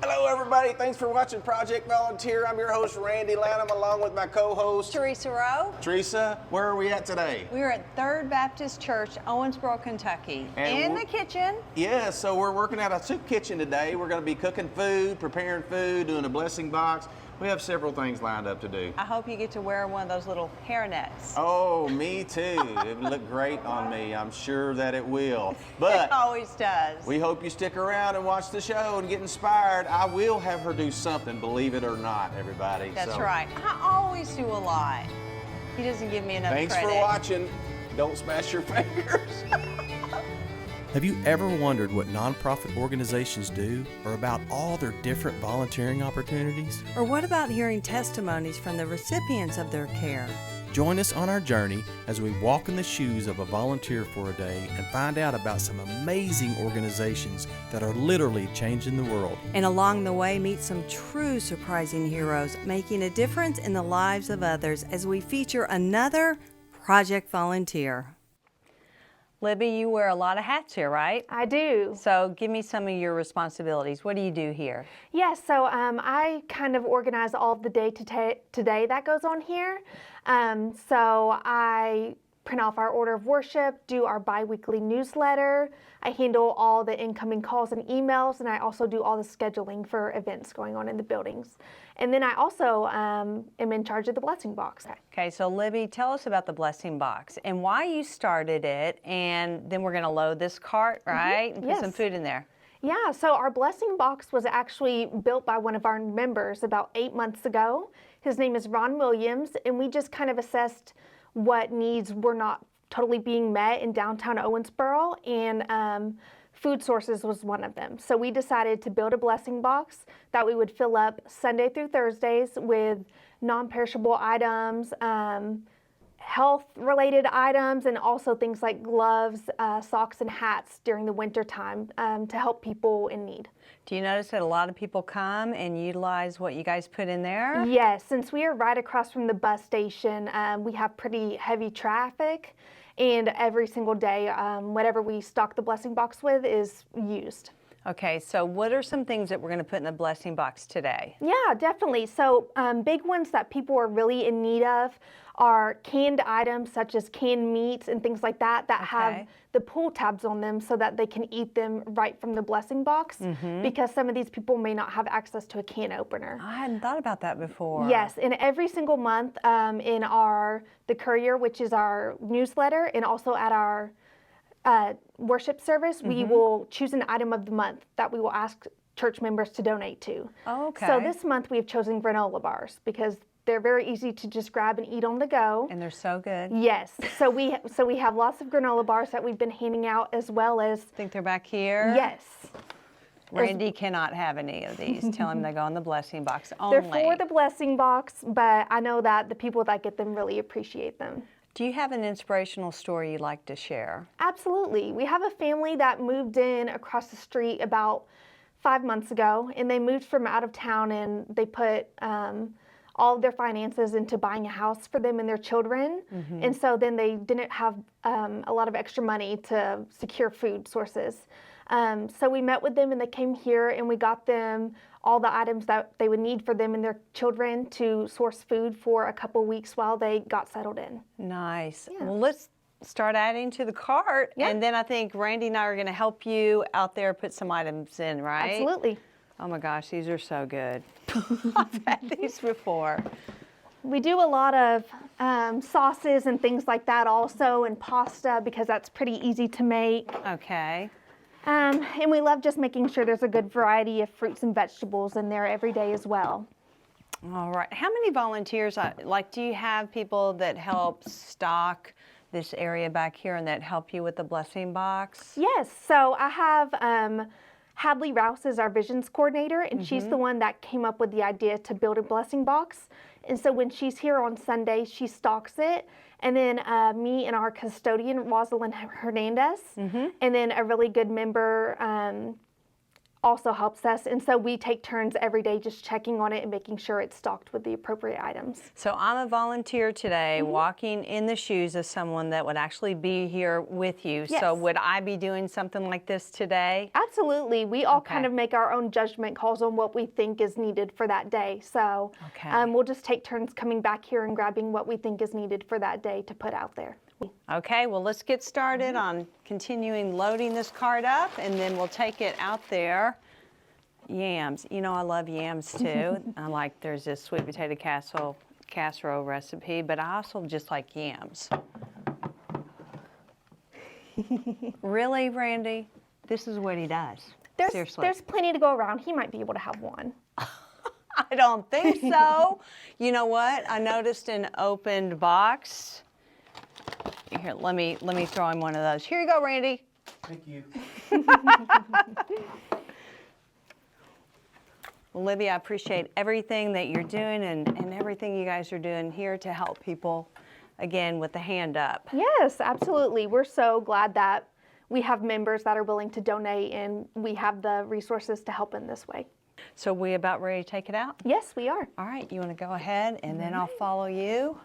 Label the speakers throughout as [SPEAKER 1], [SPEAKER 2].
[SPEAKER 1] Hello, everybody. Thanks for watching Project Volunteer. I'm your host, Randy Lanham, along with my co-host,
[SPEAKER 2] Teresa Rowe.
[SPEAKER 1] Teresa. Where are we at today?
[SPEAKER 2] We are at Third Baptist Church, Owensboro, Kentucky. In the kitchen.
[SPEAKER 1] Yeah, so we're working at a soup kitchen today. We're going to be cooking food, preparing food, doing a blessing box. We have several things lined up to do.
[SPEAKER 2] I hope you get to wear one of those little hairnets.
[SPEAKER 1] Oh, me too. It would look great on me. I'm sure that it will. But
[SPEAKER 2] it always does.
[SPEAKER 1] We hope you stick around and watch the show and get inspired. I will have her do something, believe it or not, everybody.
[SPEAKER 2] That's right. I always do a lot. He doesn't give me enough
[SPEAKER 1] Thanks
[SPEAKER 2] credit.
[SPEAKER 1] for watching. Don't smash your fingers.
[SPEAKER 3] Have you ever wondered what nonprofit organizations do or about all their different volunteering opportunities?
[SPEAKER 4] Or what about hearing testimonies from the recipients of their care?
[SPEAKER 3] Join us on our journey as we walk in the shoes of a volunteer for a day and find out about some amazing organizations that are literally changing the world.
[SPEAKER 4] And along the way, meet some true surprising heroes making a difference in the lives of others as we feature another Project Volunteer.
[SPEAKER 2] Libby, you wear a lot of hats here, right?
[SPEAKER 5] I do.
[SPEAKER 2] So give me some of your responsibilities. What do you do here?
[SPEAKER 5] Yeah, so I kind of organize all of the day-to-day that goes on here. So I print off our order of worship, do our bi-weekly newsletter. I handle all the incoming calls and emails, and I also do all the scheduling for events going on in the buildings. And then I also am in charge of the blessing box.
[SPEAKER 2] Okay, so Libby, tell us about the blessing box and why you started it, and then we're going to load this cart, right, and put some food in there.
[SPEAKER 5] Yeah, so our blessing box was actually built by one of our members about 8 months ago. His name is Ron Williams, and we just kind of assessed what needs were not totally being met in downtown Owensboro, and food sources was one of them. So we decided to build a blessing box that we would fill up Sunday through Thursdays with non-perishable items, health-related items, and also things like gloves, socks, and hats during the winter time to help people in need.
[SPEAKER 2] Do you notice that a lot of people come and utilize what you guys put in there?
[SPEAKER 5] Yes, since we are right across from the bus station, we have pretty heavy traffic, and every single day, whatever we stock the blessing box with is used.
[SPEAKER 2] Okay, so what are some things that we're going to put in the blessing box today?
[SPEAKER 5] Yeah, definitely. So big ones that people are really in need of are canned items such as canned meats and things like that have the pull tabs on them so that they can eat them right from the blessing box, because some of these people may not have access to a can opener.
[SPEAKER 2] I hadn't thought about that before.
[SPEAKER 5] Yes, and every single month in the Courier, which is our newsletter, and also at our worship service, we will choose an item of the month that we will ask church members to donate to.
[SPEAKER 2] Oh, okay.
[SPEAKER 5] So this month we have chosen granola bars because they're very easy to just grab and eat on the go.
[SPEAKER 2] And they're so good.
[SPEAKER 5] Yes. So we have lots of granola bars that we've been handing out, as well as.
[SPEAKER 2] Think they're back here?
[SPEAKER 5] Yes.
[SPEAKER 2] Randy cannot have any of these. Tell him they go in the blessing box only.
[SPEAKER 5] They're for the blessing box, but I know that the people that get them really appreciate them.
[SPEAKER 2] Do you have an inspirational story you'd like to share?
[SPEAKER 5] Absolutely. We have a family that moved in across the street about 5 months ago, and they moved from out of town, and they put all of their finances into buying a house for them and their children. And so then they didn't have a lot of extra money to secure food sources. So we met with them, and they came here, and we got them all the items that they would need for them and their children to source food for a couple weeks while they got settled in.
[SPEAKER 2] Nice.
[SPEAKER 5] Yeah.
[SPEAKER 2] Well, let's start adding to the cart.
[SPEAKER 5] Yeah.
[SPEAKER 2] And then I think Randy and I are going to help you out there put some items in, right?
[SPEAKER 5] Absolutely.
[SPEAKER 2] Oh my gosh, these are so good. I've had these before.
[SPEAKER 5] We do a lot of sauces and things like that also, and pasta, because that's pretty easy to make.
[SPEAKER 2] Okay.
[SPEAKER 5] And we love just making sure there's a good variety of fruits and vegetables in there every day as well.
[SPEAKER 2] All right. How many volunteers, do you have people that help stock this area back here and that help you with the blessing box?
[SPEAKER 5] Yes. So I have Hadley Rouse is our visions coordinator, and she's the one that came up with the idea to build a blessing box. And so when she's here on Sunday, she stocks it. And then me and our custodian, Rosalind Hernandez, and then a really good member also helps us. And so we take turns every day just checking on it and making sure it's stocked with the appropriate items.
[SPEAKER 2] So I'm a volunteer today, walking in the shoes of someone that would actually be here with you.
[SPEAKER 5] Yes.
[SPEAKER 2] So would I be doing something like this today?
[SPEAKER 5] Absolutely. We all
[SPEAKER 2] Okay.
[SPEAKER 5] kind of make our own judgment calls on what we think is needed for that day. So
[SPEAKER 2] Okay.
[SPEAKER 5] we'll just take turns coming back here and grabbing what we think is needed for that day to put out there.
[SPEAKER 2] Okay, well, let's get started on continuing loading this cart up, and then we'll take it out there. Yams. You know, I love yams too. I like, there's this sweet potato casserole recipe, but I also just like yams. Really, Randy? This is what he does. Seriously.
[SPEAKER 5] There's plenty to go around. He might be able to have one.
[SPEAKER 2] I don't think so. You know what? I noticed an opened box. Here, let me throw him one of those. Here you go, Randy.
[SPEAKER 1] Thank you.
[SPEAKER 2] Well, Libby, I appreciate everything that you're doing and everything you guys are doing here to help people, again, with the hand up.
[SPEAKER 5] Yes, absolutely. We're so glad that we have members that are willing to donate and we have the resources to help in this way.
[SPEAKER 2] So we about ready to take it out?
[SPEAKER 5] Yes, we are.
[SPEAKER 2] All right, you want to go ahead and then I'll follow you.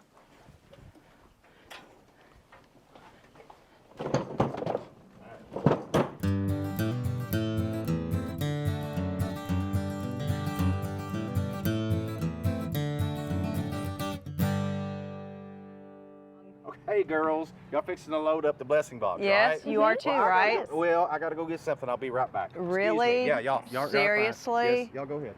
[SPEAKER 1] Hey girls, y'all fixing to load up the blessing box,
[SPEAKER 2] Yes,
[SPEAKER 1] right?
[SPEAKER 2] you are too, right?
[SPEAKER 1] Well, I gotta go get something. I'll be right back. Excuse me.
[SPEAKER 2] Really?
[SPEAKER 1] Yeah, y'all are fine.
[SPEAKER 2] Seriously?
[SPEAKER 1] Yes, y'all go ahead.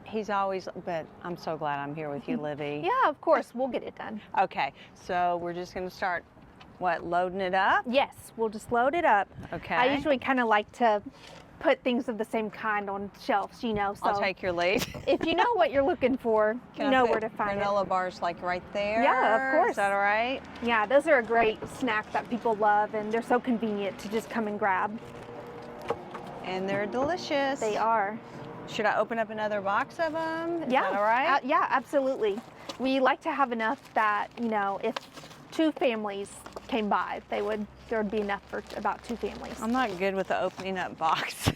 [SPEAKER 2] He's always, but I'm so glad I'm here with you, Libby.
[SPEAKER 5] Yeah, of course. We'll get it done.
[SPEAKER 2] Okay, so we're just going to start, loading it up?
[SPEAKER 5] Yes, we'll just load it up.
[SPEAKER 2] Okay.
[SPEAKER 5] I usually kind of like to put things of the same kind on shelves, you know, so
[SPEAKER 2] I'll take your lead.
[SPEAKER 5] if you know what you're looking for,
[SPEAKER 2] Can
[SPEAKER 5] you
[SPEAKER 2] I
[SPEAKER 5] know
[SPEAKER 2] put
[SPEAKER 5] where to find it.
[SPEAKER 2] granola bars like right there?
[SPEAKER 5] Yeah, of course.
[SPEAKER 2] Is that all right?
[SPEAKER 5] Yeah, those are a great snack that people love, and they're so convenient to just come and grab.
[SPEAKER 2] And they're delicious.
[SPEAKER 5] They are.
[SPEAKER 2] Should I open up another box of them? Is
[SPEAKER 5] Yeah.
[SPEAKER 2] that all right?
[SPEAKER 5] Yeah, absolutely. We like to have enough that, you know, if 2 families came by, there would be enough for about 2 families.
[SPEAKER 2] I'm not good with the opening up box.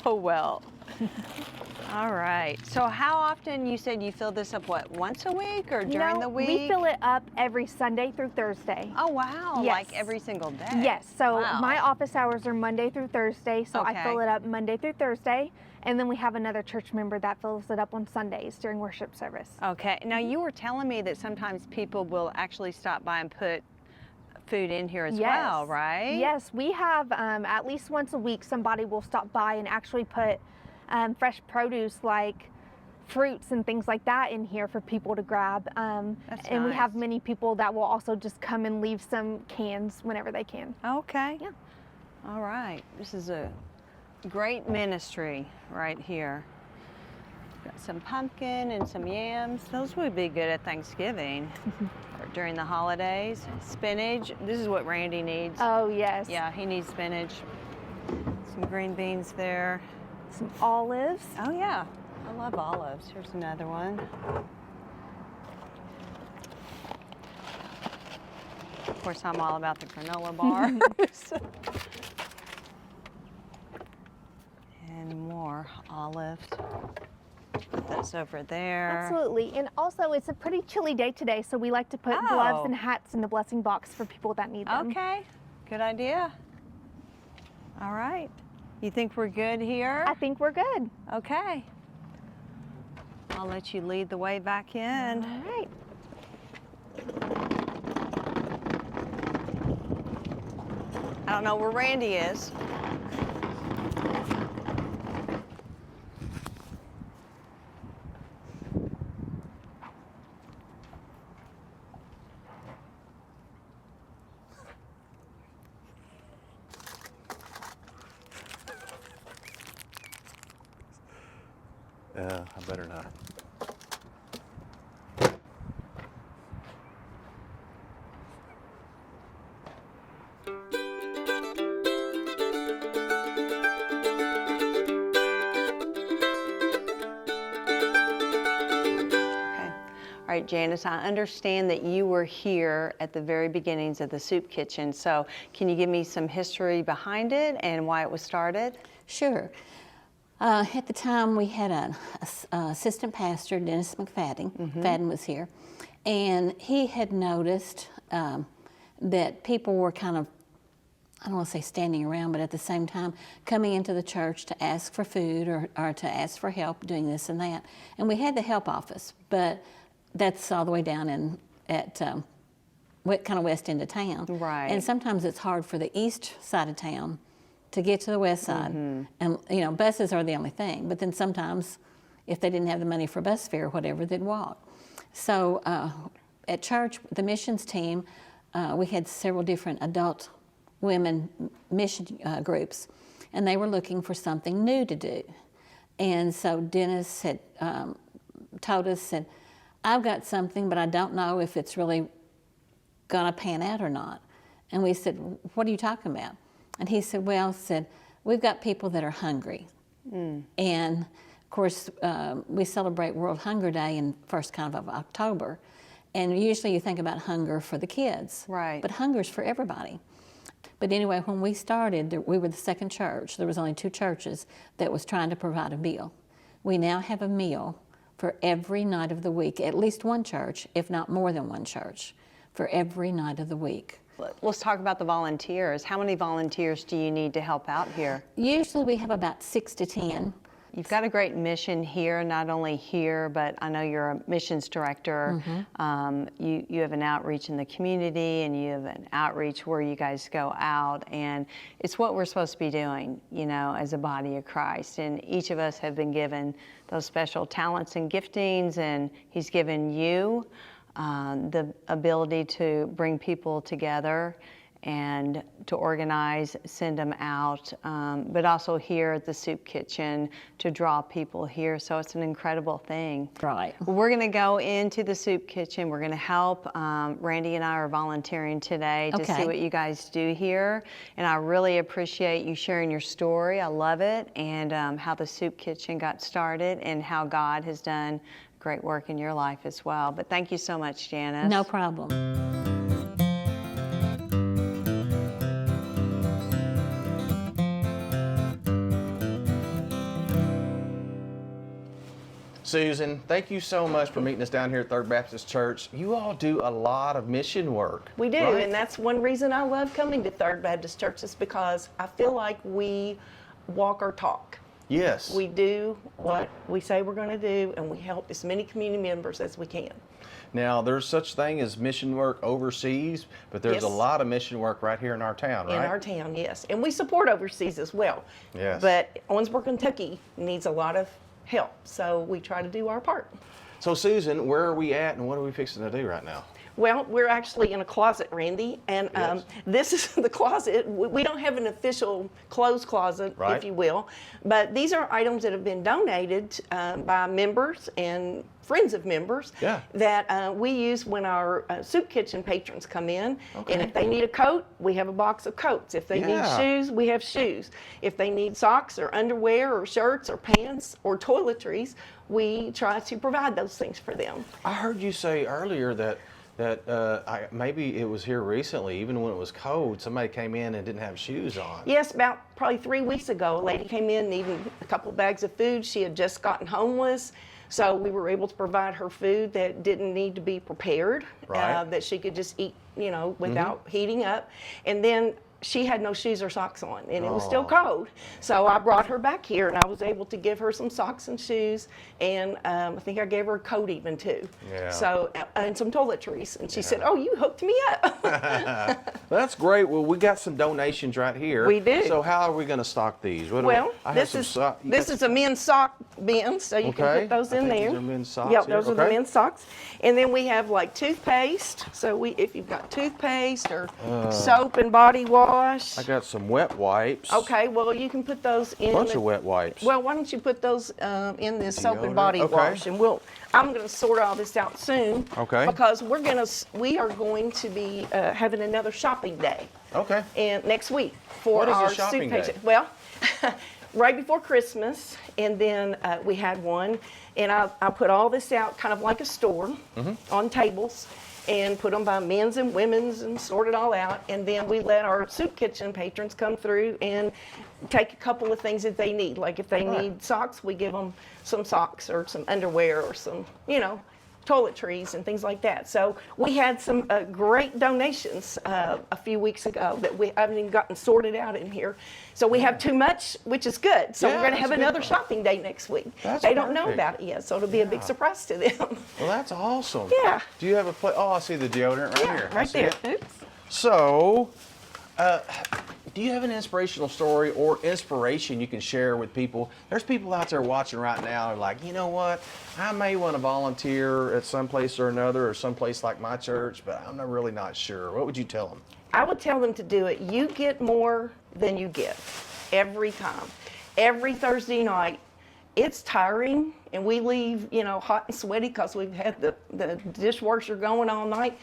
[SPEAKER 2] Oh, well. All right. So how often, you said you fill this up, what, once a week or during
[SPEAKER 5] No,
[SPEAKER 2] the week?
[SPEAKER 5] we fill it up every Sunday through Thursday.
[SPEAKER 2] Oh, wow.
[SPEAKER 5] Yes.
[SPEAKER 2] Like every single day?
[SPEAKER 5] Yes, so
[SPEAKER 2] Wow.
[SPEAKER 5] my office hours are Monday through Thursday, so I fill
[SPEAKER 2] Okay.
[SPEAKER 5] it up Monday through Thursday, and then we have another church member that fills it up on Sundays during worship service.
[SPEAKER 2] Okay. Now, you were telling me that sometimes people will actually stop by and put food in here as well, right?
[SPEAKER 5] Yes, we have at least once a week somebody will stop by and actually put fresh produce like fruits and things like that in here for people to grab.
[SPEAKER 2] That's
[SPEAKER 5] and we have
[SPEAKER 2] nice.
[SPEAKER 5] many people that will also just come and leave some cans whenever they can.
[SPEAKER 2] Okay.
[SPEAKER 5] Yeah.
[SPEAKER 2] All right. This is a great ministry right here. Got some pumpkin and some yams. Those would be good at Thanksgiving or during the holidays. Spinach. This is what Randy needs.
[SPEAKER 5] Oh yes.
[SPEAKER 2] Yeah, he needs spinach. Some green beans there.
[SPEAKER 5] Some olives.
[SPEAKER 2] Oh yeah, I love olives. Here's another one. Of course, I'm all about the granola bars. And more olives. Put those over there.
[SPEAKER 5] Absolutely. And also, it's a pretty chilly day today, so we like to put gloves
[SPEAKER 2] Oh.
[SPEAKER 5] and hats in the blessing box for people that need them.
[SPEAKER 2] Okay, good idea. All right. You think we're good here?
[SPEAKER 5] I think we're good.
[SPEAKER 2] Okay. I'll let you lead the way back in.
[SPEAKER 5] All right.
[SPEAKER 2] I don't know where Randy is.
[SPEAKER 1] I better not.
[SPEAKER 2] Okay. All right, Janice, I understand that you were here at the very beginnings of the soup kitchen. So can you give me some history behind it and why it was started?
[SPEAKER 6] Sure. At the time, we had an assistant pastor, Dennis McFadden. Fadden was here, and he had noticed that people were kind of, I don't want to say standing around, but at the same time coming into the church to ask for food or to ask for help doing this and that. And we had the help office, but that's all the way down at kind of west end of town.
[SPEAKER 2] Right.
[SPEAKER 6] And sometimes it's hard for the east side of town to get to the west side. And, you know, buses are the only thing. But then sometimes, if they didn't have the money for bus fare or whatever, they'd walk. So at church, the missions team, we had several different adult women mission groups, and they were looking for something new to do. And so Dennis had told us, said, I've got something, but I don't know if it's really gonna pan out or not. And we said, what are you talking about? And he said, well, we've got people that are hungry. And of course, we celebrate World Hunger Day in first kind of October. And usually you think about hunger for the kids.
[SPEAKER 2] Right.
[SPEAKER 6] But hunger's for everybody. But anyway, when we started, we were the second church. There was only 2 churches that was trying to provide a meal. We now have a meal for every night of the week, at least one church, if not more than one church, for every night of the week.
[SPEAKER 2] Let's talk about the volunteers. How many volunteers do you need to help out here?
[SPEAKER 6] Usually we have about 6 to 10.
[SPEAKER 2] You've got a great mission here, not only here, but I know you're a missions director. You have an outreach in the community, and you have an outreach where you guys go out, and it's what we're supposed to be doing, you know, as a body of Christ. And each of us have been given those special talents and giftings, and He's given you the ability to bring people together and to organize, send them out, but also here at the soup kitchen to draw people here. So it's an incredible thing.
[SPEAKER 6] Right.
[SPEAKER 2] We're going to go into the soup kitchen. We're going to help. Randy and I are volunteering today to see
[SPEAKER 6] Okay.
[SPEAKER 2] what you guys do here. And I really appreciate you sharing your story. I love it. And how the soup kitchen got started and how God has done great work in your life as well. But thank you so much, Janice.
[SPEAKER 6] No problem.
[SPEAKER 1] Susan, thank you so much for meeting us down here at Third Baptist Church. You all do a lot of mission work.
[SPEAKER 7] We do,
[SPEAKER 1] right?
[SPEAKER 7] and that's one reason I love coming to Third Baptist Church, is because I feel like we walk our talk.
[SPEAKER 1] Yes.
[SPEAKER 7] We do what we say we're going to do, and we help as many community members as we can.
[SPEAKER 1] Now, there's such thing as mission work overseas, but there's
[SPEAKER 7] Yes.
[SPEAKER 1] a lot of mission work right here in our town, right?
[SPEAKER 7] In our town, yes. And we support overseas as well.
[SPEAKER 1] Yes.
[SPEAKER 7] But Owensboro, Kentucky needs a lot of help, so we try to do our part.
[SPEAKER 1] So, Susan, where are we at, and what are we fixing to do right now?
[SPEAKER 7] Well, we're actually in a closet, Randy, and
[SPEAKER 1] Yes.
[SPEAKER 7] this is the closet. We don't have an official clothes closet,
[SPEAKER 1] Right.
[SPEAKER 7] if you will, but these are items that have been donated by members and friends of members
[SPEAKER 1] Yeah.
[SPEAKER 7] that we use when our soup kitchen patrons come in.
[SPEAKER 1] Okay.
[SPEAKER 7] And if they need a coat, we have a box of coats. If they
[SPEAKER 1] Yeah.
[SPEAKER 7] need shoes, we have shoes. If they need socks or underwear or shirts or pants or toiletries, we try to provide those things for them.
[SPEAKER 1] I heard you say earlier that maybe it was here recently, even when it was cold, somebody came in and didn't have shoes on.
[SPEAKER 7] Yes, about probably 3 weeks ago, a lady came in needing a couple bags of food. She had just gotten homeless, so we were able to provide her food that didn't need to be prepared,
[SPEAKER 1] Right.
[SPEAKER 7] that she could just eat, you know, without heating up. And then she had no shoes or socks on, and it was still cold. So I brought her back here, and I was able to give her some socks and shoes, and I think I gave her a coat even too.
[SPEAKER 1] Yeah.
[SPEAKER 7] So, and some toiletries. And she said, "Oh, you hooked me up."
[SPEAKER 1] That's great. Well, we got some donations right here.
[SPEAKER 7] We do.
[SPEAKER 1] So how are we going to stock these? What do
[SPEAKER 7] Well,
[SPEAKER 1] I have
[SPEAKER 7] this
[SPEAKER 1] some
[SPEAKER 7] is
[SPEAKER 1] sock- you
[SPEAKER 7] this
[SPEAKER 1] got
[SPEAKER 7] is a men's sock bin, so you
[SPEAKER 1] Okay.
[SPEAKER 7] can put those
[SPEAKER 1] I
[SPEAKER 7] in
[SPEAKER 1] think
[SPEAKER 7] there.
[SPEAKER 1] these are men's socks
[SPEAKER 7] Yep,
[SPEAKER 1] here.
[SPEAKER 7] those are the
[SPEAKER 1] Okay.
[SPEAKER 7] men's socks. And then we have like toothpaste. So if you've got toothpaste or soap and body wash.
[SPEAKER 1] I got some wet wipes.
[SPEAKER 7] Okay, well you can put those in.
[SPEAKER 1] A bunch
[SPEAKER 7] the-
[SPEAKER 1] of wet wipes.
[SPEAKER 7] Well, why don't you put those in this soap
[SPEAKER 1] Deodorant?
[SPEAKER 7] and body
[SPEAKER 1] Okay.
[SPEAKER 7] wash, and I'm going to sort all this out soon.
[SPEAKER 1] Okay.
[SPEAKER 7] Because we are going to be having another shopping day.
[SPEAKER 1] Okay.
[SPEAKER 7] And next week for
[SPEAKER 1] What is a
[SPEAKER 7] our
[SPEAKER 1] shopping
[SPEAKER 7] soup
[SPEAKER 1] day?
[SPEAKER 7] kitchen. Well, right before Christmas, and then we had one, and I put all this out kind of like a store on tables, and put them by men's and women's and sort it all out, and then we let our soup kitchen patrons come through and take a couple of things that they need. Like if they need socks, we give them some socks or some underwear or some, toiletries and things like that. So we had some great donations a few weeks ago that we haven't even gotten sorted out in here. So we have too much, which is good. So
[SPEAKER 1] Yeah,
[SPEAKER 7] we're going to
[SPEAKER 1] that's
[SPEAKER 7] have
[SPEAKER 1] good.
[SPEAKER 7] another shopping day next week.
[SPEAKER 1] That's
[SPEAKER 7] they don't know
[SPEAKER 1] perfect.
[SPEAKER 7] about it yet, so it'll be a big surprise to them.
[SPEAKER 1] Well, that's awesome.
[SPEAKER 7] Yeah.
[SPEAKER 1] Do you have a place? Oh, I see the deodorant right here. I
[SPEAKER 7] right
[SPEAKER 1] see
[SPEAKER 7] there.
[SPEAKER 1] it.
[SPEAKER 7] Oops.
[SPEAKER 1] So, do you have an inspirational story or inspiration you can share with people? There's people out there watching right now who are like, you know what? I may want to volunteer at some place or another or someplace like my church, but I'm really not sure. What would you tell them?
[SPEAKER 7] I would tell them to do it. You get more than you give every time. Every Thursday night, it's tiring, and we leave, hot and sweaty because we've had the dishwasher going all night,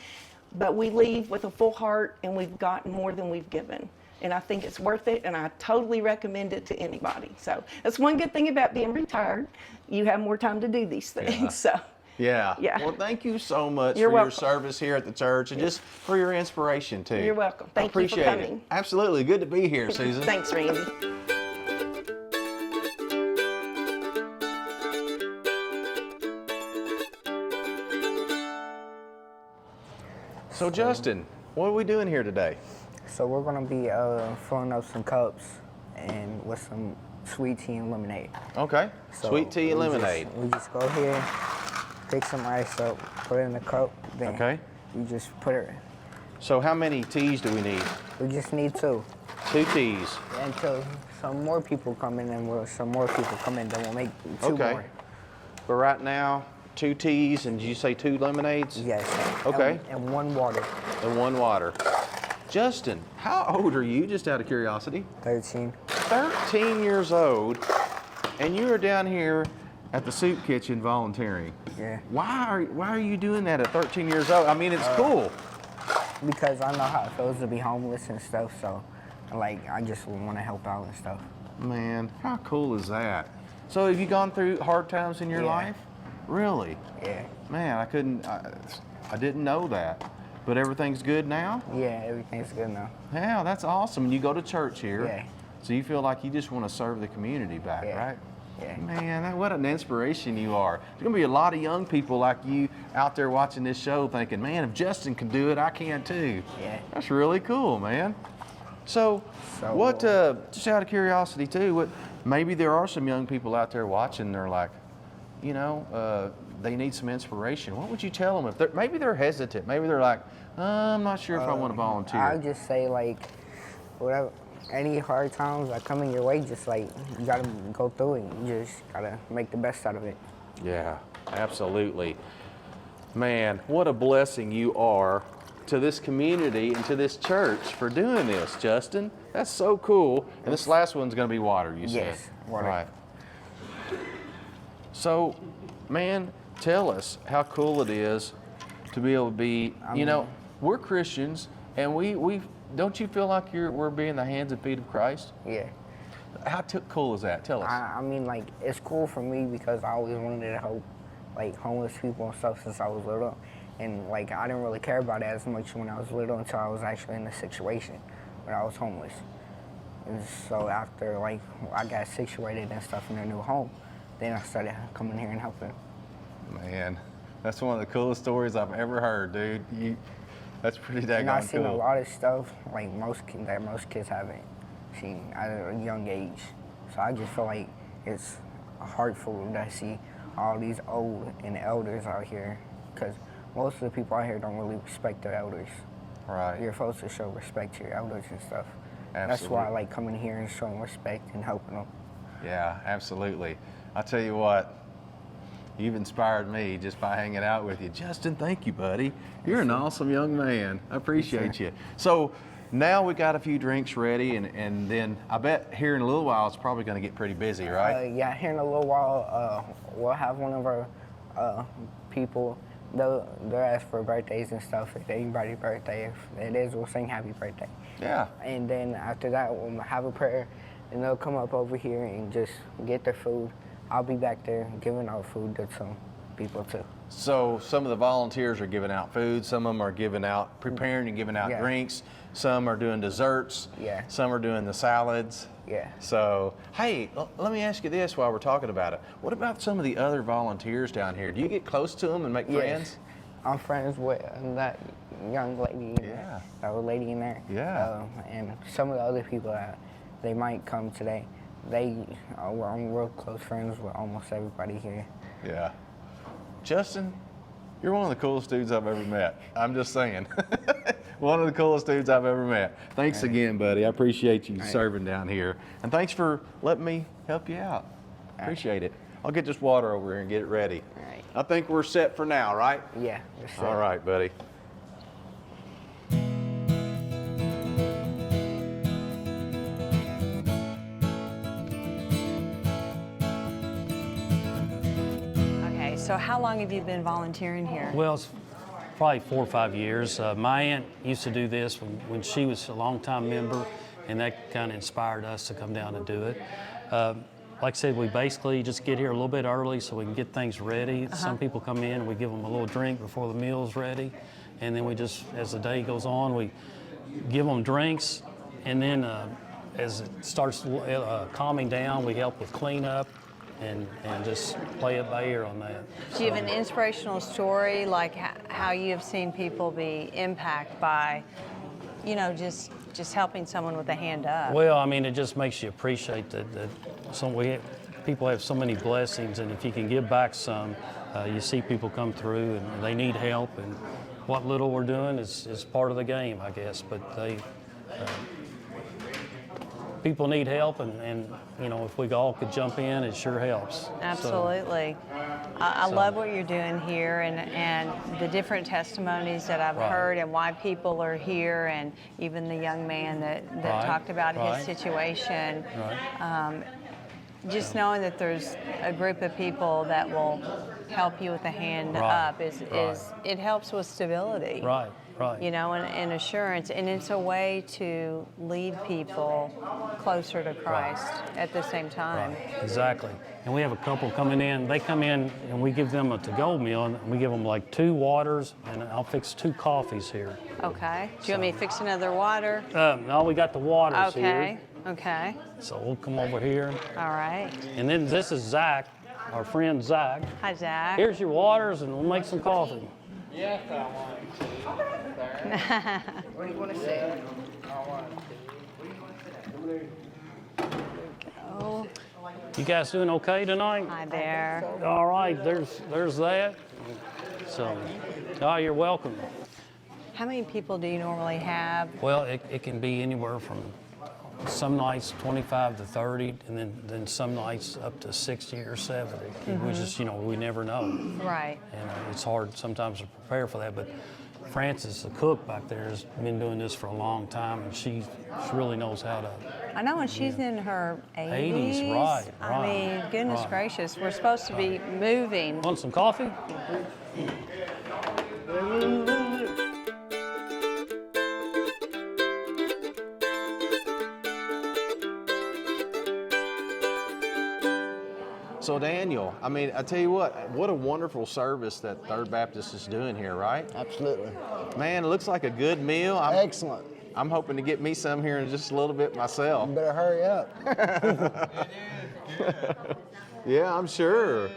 [SPEAKER 7] but we leave with a full heart, and we've gotten more than we've given. And I think it's worth it, and I totally recommend it to anybody. So that's one good thing about being retired. You have more time to do these things. So.
[SPEAKER 1] Yeah.
[SPEAKER 7] Yeah.
[SPEAKER 1] Well, thank you so much
[SPEAKER 7] You're
[SPEAKER 1] for your
[SPEAKER 7] welcome.
[SPEAKER 1] service here at the church and just for your inspiration, too.
[SPEAKER 7] You're welcome. Thank you for
[SPEAKER 1] Appreciate
[SPEAKER 7] coming.
[SPEAKER 1] it. Absolutely. Good to be here, Susan.
[SPEAKER 7] Thanks, Randy.
[SPEAKER 1] So, Justin, what are we doing here today?
[SPEAKER 8] So we're gonna be filling up some cups and with some sweet tea and lemonade.
[SPEAKER 1] Okay.
[SPEAKER 8] So
[SPEAKER 1] Sweet tea and lemonade.
[SPEAKER 8] We just go here, pick some ice up, put it in the cup. Then
[SPEAKER 1] Okay.
[SPEAKER 8] we just put it.
[SPEAKER 1] So, how many teas do we need?
[SPEAKER 8] We just need 2
[SPEAKER 1] 2 teas.
[SPEAKER 8] until some more people come in, and some more people come in, then we'll make 2
[SPEAKER 1] Okay.
[SPEAKER 8] more.
[SPEAKER 1] But right now, 2 teas, and did you say 2 lemonades?
[SPEAKER 8] Yes.
[SPEAKER 1] Okay.
[SPEAKER 8] And 1 water.
[SPEAKER 1] And 1 water. Justin, how old are you, just out of curiosity?
[SPEAKER 8] 13.
[SPEAKER 1] 13 years old, and you are down here at the soup kitchen volunteering.
[SPEAKER 8] Yeah.
[SPEAKER 1] Why are you doing that at 13 years old? I mean, it's cool.
[SPEAKER 8] Because I know how it feels to be homeless and stuff, so I just want to help out and stuff.
[SPEAKER 1] Man, how cool is that? So have you gone through hard times in your
[SPEAKER 8] Yeah.
[SPEAKER 1] life? Really?
[SPEAKER 8] Yeah.
[SPEAKER 1] Man, I didn't know that. But everything's good now?
[SPEAKER 8] Yeah, everything's good now.
[SPEAKER 1] Yeah, that's awesome. And you go to church here.
[SPEAKER 8] Yeah.
[SPEAKER 1] So you feel like you just want to serve the community back,
[SPEAKER 8] Yeah.
[SPEAKER 1] right?
[SPEAKER 8] Yeah.
[SPEAKER 1] Man, what an inspiration you are. There's going to be a lot of young people like you out there watching this show thinking, man, if Justin can do it, I can too.
[SPEAKER 8] Yeah.
[SPEAKER 1] That's really cool, man. So what, just out of curiosity too, maybe there are some young people out there watching, they're like, they need some inspiration. What would you tell them if maybe they're hesitant? Maybe they're like, I'm not sure if I want to volunteer.
[SPEAKER 8] I would just say whatever, any hard times that come in your way, just you gotta go through it. You just gotta make the best out of it.
[SPEAKER 1] Yeah, absolutely. Man, what a blessing you are to this community and to this church for doing this, Justin. That's so cool. And this last one's going to be water, you said.
[SPEAKER 8] Yes, water.
[SPEAKER 1] Right. So, man, tell us how cool it is to be able to be, we're Christians, and we don't you feel like we're being the hands and feet of Christ?
[SPEAKER 8] Yeah.
[SPEAKER 1] How cool is that? Tell us.
[SPEAKER 8] I mean, it's cool for me because I always wanted to help, homeless people and stuff since I was little. And, I didn't really care about it as much when I was little until I was actually in a situation when I was homeless. And so after, I got situated and stuff in a new home, then I started coming here and helping.
[SPEAKER 1] Man, that's one of the coolest stories I've ever heard, dude. That's pretty daggone
[SPEAKER 8] And I've seen
[SPEAKER 1] cool.
[SPEAKER 8] a lot of stuff that most kids haven't seen at a young age. So I just feel like it's heartful to see all these old and elders out here, because most of the people out here don't really respect their elders.
[SPEAKER 1] Right.
[SPEAKER 8] You're supposed to show respect to your elders and stuff.
[SPEAKER 1] Absolutely.
[SPEAKER 8] That's why I like coming here and showing respect and helping them.
[SPEAKER 1] Yeah, absolutely. I'll tell you what, you've inspired me just by hanging out with you. Justin, thank you, buddy. You're an awesome young man. I appreciate you. So now we got a few drinks ready, and then I bet here in a little while it's probably going to get pretty busy, right?
[SPEAKER 8] Yeah, here in a little while, we'll have one of our people. They'll ask for birthdays and stuff. If anybody's birthday, if it is, we'll sing happy birthday.
[SPEAKER 1] Yeah.
[SPEAKER 8] And then after that, we'll have a prayer, and they'll come up over here and just get their food. I'll be back there giving out food to some people too.
[SPEAKER 1] So some of the volunteers are giving out food, some of them are giving out, preparing and giving out
[SPEAKER 8] Yeah.
[SPEAKER 1] drinks, some are doing desserts,
[SPEAKER 8] Yeah.
[SPEAKER 1] some are doing the salads.
[SPEAKER 8] Yeah.
[SPEAKER 1] So, hey, let me ask you this while we're talking about it. What about some of the other volunteers down here? Do you get close to them and make friends?
[SPEAKER 8] I'm friends with that young lady.
[SPEAKER 1] Yeah.
[SPEAKER 8] That old lady in there.
[SPEAKER 1] Yeah.
[SPEAKER 8] And some of the other people that they might come today, I'm real close friends with almost everybody here.
[SPEAKER 1] Yeah. Justin, you're one of the coolest dudes I've ever met. I'm just saying. One of the coolest dudes I've ever met. Thanks again, buddy. I appreciate you serving down here. And thanks for letting me help you out. Appreciate it. I'll get this water over here and get it ready.
[SPEAKER 8] All right.
[SPEAKER 1] I think we're set for now, right?
[SPEAKER 8] Yeah. Just
[SPEAKER 1] All right, buddy.
[SPEAKER 2] Okay, so how long have you been volunteering here?
[SPEAKER 9] Well, it's probably 4 or 5 years. My aunt used to do this when she was a longtime member, and that kind of inspired us to come down and do it. Like I said, we basically just get here a little bit early so we can get things ready. Some people come in and we give them a little drink before the meal's ready, and then we just, as the day goes on, we give them drinks, and then as it starts calming down, we help with cleanup and just play it by ear on that.
[SPEAKER 2] Do you have an inspirational story, like how you have seen people be impacted by, you know, just helping someone with a hand up?
[SPEAKER 9] Well, I mean, it just makes you appreciate that people have so many blessings, and if you can give back some, you see people come through and they need help, and what little we're doing is part of the game, I guess. But people need help, and you know, if we all could jump in, it sure helps.
[SPEAKER 2] Absolutely. I love what you're doing here, and the different testimonies that I've
[SPEAKER 9] Right.
[SPEAKER 2] heard, and why people are here, and even the young man that
[SPEAKER 9] Right,
[SPEAKER 2] talked about
[SPEAKER 9] right.
[SPEAKER 2] his situation.
[SPEAKER 9] Right.
[SPEAKER 2] Just knowing that there's a group of people that will help you with a hand
[SPEAKER 9] Right,
[SPEAKER 2] up is
[SPEAKER 9] right.
[SPEAKER 2] it helps with stability.
[SPEAKER 9] Right, right.
[SPEAKER 2] You know, and assurance, and it's a way to lead people closer to Christ at the same time.
[SPEAKER 9] Right, exactly. And we have a couple coming in. They come in and we give them a to-go meal, and we give them like 2 waters, and I'll fix 2 coffees here.
[SPEAKER 2] Okay. Do you want me to fix another water?
[SPEAKER 9] No, we got the waters here.
[SPEAKER 2] Okay. Okay.
[SPEAKER 9] So we'll come over here.
[SPEAKER 2] All right.
[SPEAKER 9] And then this is Zach, our friend Zach.
[SPEAKER 2] Hi, Zach.
[SPEAKER 9] Here's your waters, and we'll make some coffee.
[SPEAKER 8] What do you want to say?
[SPEAKER 2] Oh,
[SPEAKER 9] You guys doing okay tonight?
[SPEAKER 2] hi there.
[SPEAKER 9] All right, there's that. So, oh, you're welcome.
[SPEAKER 2] How many people do you normally have?
[SPEAKER 9] Well, it can be anywhere from some nights 25 to 30, and then some nights up to 60 or 70. We just, we never know.
[SPEAKER 2] Right.
[SPEAKER 9] And it's hard sometimes to prepare for that, but Frances, the cook back there, has been doing this for a long time, and she really knows how to.
[SPEAKER 2] I know, and she's in her 80s.
[SPEAKER 9] 80s, right,
[SPEAKER 2] I
[SPEAKER 9] right,
[SPEAKER 2] mean, goodness
[SPEAKER 9] right.
[SPEAKER 2] gracious, we're supposed to be moving.
[SPEAKER 9] Want some coffee?
[SPEAKER 1] So Daniel, I mean, I tell you what a wonderful service that Third Baptist is doing here, right?
[SPEAKER 10] Absolutely.
[SPEAKER 1] Man, it looks like a good meal.
[SPEAKER 10] Excellent.
[SPEAKER 1] I'm hoping to get me some here in just a little bit myself.
[SPEAKER 10] You better hurry up.
[SPEAKER 1] Yeah, I'm sure.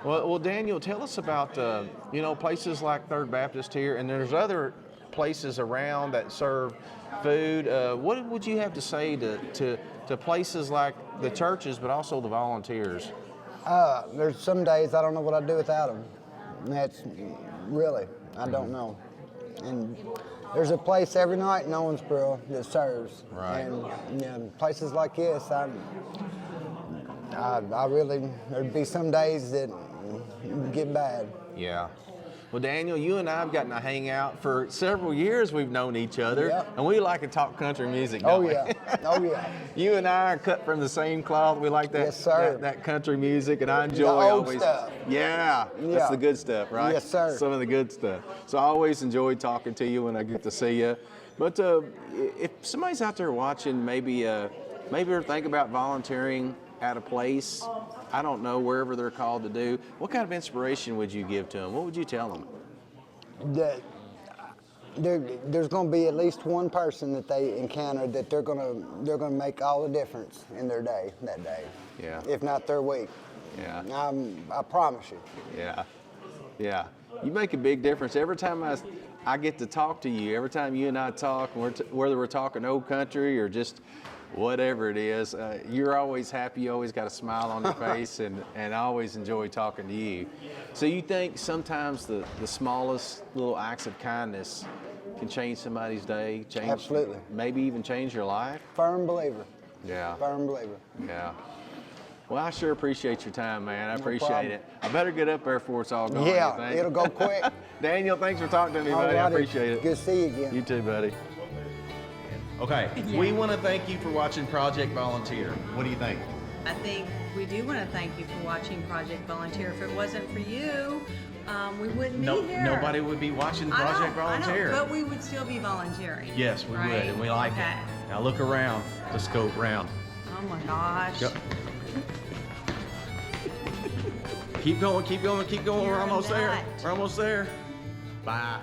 [SPEAKER 1] Well, Daniel, tell us about places like Third Baptist here, and there's other places around that serve food. What would you have to say to places like the churches, but also the volunteers?
[SPEAKER 10] There's some days I don't know what I'd do without them. That's really, I don't know. And there's a place every night in Owensboro that serves.
[SPEAKER 1] Right.
[SPEAKER 10] And places like this, I really, there'd be some days that get bad.
[SPEAKER 1] Yeah. Well, Daniel, you and I have gotten to hang out for several years. We've known each other,
[SPEAKER 10] Yep.
[SPEAKER 1] and we like to talk country music, don't we?
[SPEAKER 10] Oh yeah.
[SPEAKER 1] You and I are cut from the same cloth. We like that,
[SPEAKER 10] Yes, sir.
[SPEAKER 1] that country music, and I enjoy
[SPEAKER 10] The old
[SPEAKER 1] always.
[SPEAKER 10] stuff.
[SPEAKER 1] Yeah, that's
[SPEAKER 10] Yeah.
[SPEAKER 1] the good stuff, right?
[SPEAKER 10] Yes, sir.
[SPEAKER 1] Some of the good stuff. So I always enjoy talking to you when I get to see you. But if somebody's out there watching, maybe maybe are thinking about volunteering at a place, I don't know, wherever they're called to do, what kind of inspiration would you give to them? What would you tell them?
[SPEAKER 10] That there's going to be at least one person that they encounter that they're going to make all the difference in their day that day.
[SPEAKER 1] Yeah.
[SPEAKER 10] If not their week.
[SPEAKER 1] Yeah.
[SPEAKER 10] I promise you.
[SPEAKER 1] Yeah. Yeah. You make a big difference. Every time I get to talk to you, every time you and I talk, whether we're talking old country or just whatever it is, you're always happy. You always got a smile on your face, and I always enjoy talking to you. So you think sometimes the smallest little acts of kindness can change somebody's day?
[SPEAKER 10] Absolutely.
[SPEAKER 1] Maybe even change your life?
[SPEAKER 10] Firm believer.
[SPEAKER 1] Yeah.
[SPEAKER 10] Firm believer.
[SPEAKER 1] Yeah. Well, I sure appreciate your time, man. I appreciate
[SPEAKER 10] problem.
[SPEAKER 1] it. I better get up there before it's all gone.
[SPEAKER 10] Yeah,
[SPEAKER 1] you think?
[SPEAKER 10] it'll go quick.
[SPEAKER 1] Daniel, thanks for talking to me, buddy. I
[SPEAKER 10] Alrighty.
[SPEAKER 1] appreciate it.
[SPEAKER 10] Good to see you again.
[SPEAKER 1] You too, buddy. Okay, we want to thank you for watching Project Volunteer. What do you think?
[SPEAKER 2] I think we do want to thank you for watching Project Volunteer. If it wasn't for you, we wouldn't be here.
[SPEAKER 1] Nobody would be watching
[SPEAKER 2] I know,
[SPEAKER 1] Project Volunteer.
[SPEAKER 2] I know, but we would still be volunteering.
[SPEAKER 1] Yes, we
[SPEAKER 2] right?
[SPEAKER 1] would, and we like
[SPEAKER 2] Okay.
[SPEAKER 1] it. Now look around, the scope round.
[SPEAKER 2] Oh my gosh.
[SPEAKER 1] Go. Keep going, keep going, keep going.
[SPEAKER 2] You're
[SPEAKER 1] We're
[SPEAKER 2] a
[SPEAKER 1] almost there.
[SPEAKER 2] nut.
[SPEAKER 1] We're almost there. Bye.